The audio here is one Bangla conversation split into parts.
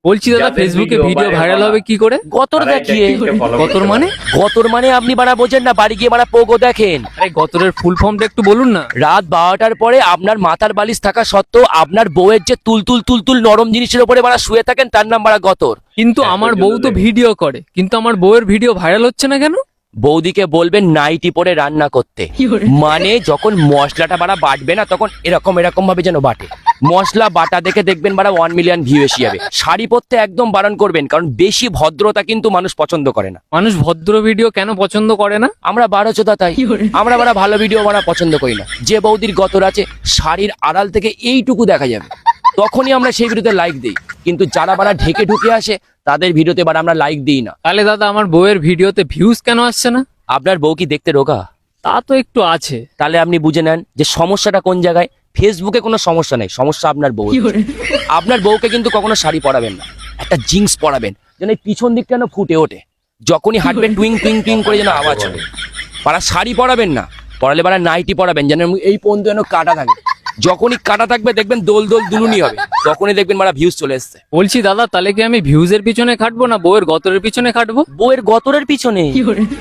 বলছি দাদা ফেসবুকে ভিডিও ভাইরাল হবে কি করে? গতর দেখিয়ে। গতর মানে? গতর মানে আপনি বাড়া বোঝেন না, বাড়ি গিয়ে বাড়া পোগো দেখেন। আরে গতরের ফুল ফর্মটা একটু বলুন না। রাত 12টার পরে আপনার মাথার বালিশ থাকা সত্ত্বেও আপনার বউয়ের যে তুলতুল নরম জিনিসের উপরে বাড়া শুয়ে থাকেন, তার নাম বাড়া গতর। কিন্তু আমার বউ তো ভিডিও করে, কিন্তু আমার বউয়ের ভিডিও ভাইরাল হচ্ছে না কেন? বৌদিকে বলবেন নাইটি পরে রান্না করতে। মানে যখন মশলাটা বাড়া বাটবে না, তখন এরকম ভাবে যেন বাটে। মশলা বাটা দেখে দেখবেন বাড়া 1 মিলিয়ন ভিউ এসে যাবে। শাড়ি পরতে একদম বারণ করবেন, কারণ বেশি ভদ্রতা কিন্তু মানুষ পছন্দ করে না। মানুষ ভদ্র ভিডিও কেন পছন্দ করে না? আমরা 12 তাই আমরা বাড়া ভালো ভিডিও বাড়া পছন্দ করি না। যে বৌদির গতর আছে শাড়ির আড়াল থেকে এইটুকু দেখা যাবে, তখনই আমরা সেই ভিডিওতে লাইক দিই। কিন্তু যারা বাড়া ঢেকে ঢুকে আসে তাদের ভিডিওতে বাড়া আমরা লাইক দিই না। তাহলে দাদা আমার বউয়ের ভিডিওতে ভিউজ কেন আসছে না? আপনার বউ কি দেখতে রোগা? তা তো একটু আছে। তাহলে আপনি বুঝে নেন যে সমস্যাটা কোন জায়গায়। ফেসবুকে কোনো সমস্যা নেই, সমস্যা আপনার বউ। আপনার বউকে কিন্তু কখনো শাড়ি পরাবেন না, একটা জিন্স পরাবেন, যেন এই পিছন দিকটা যেন ফুটে ওঠে। যখনই হাঁটবেন টুইং টুইং টুইং করে যেন আওয়াজ হবে। পাড়া শাড়ি পরাবেন না, পরালে পাড়া নাইটি পরাবেন, যেন এই পর্যন্ত যেন কাটা থাকে। যখনই কাটা থাকবে দেখবেন দোল দুলুনি হবে, তখনই দেখবেন মারা ভিউজ চলে এসছে। বলছি দাদা তাহলে কি আমি ভিউজের পিছনে খাটবো না বউয়ের গতরের পিছনে খাটবো? বউয়ের গতরের পিছনে।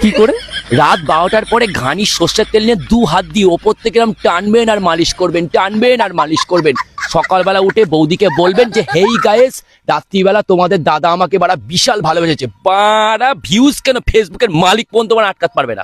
কি করে? রাত 12টার পরে ঘানি সর্ষের তেল নিয়ে 2 হাত দিয়ে ওপর থেকে এরকম টানবেন আর মালিশ করবেন, টানবেন আর মালিশ করবেন। সকালবেলা উঠে বৌদিকে বলবেন যে হেই গায়েস, রাত্রিবেলা তোমাদের দাদা আমাকে বাড়া বিশাল ভালোবেসেছে। বাড়া ভিউজ কেন, ফেসবুকের মালিক পর্যন্ত আটকাতে পারবে না।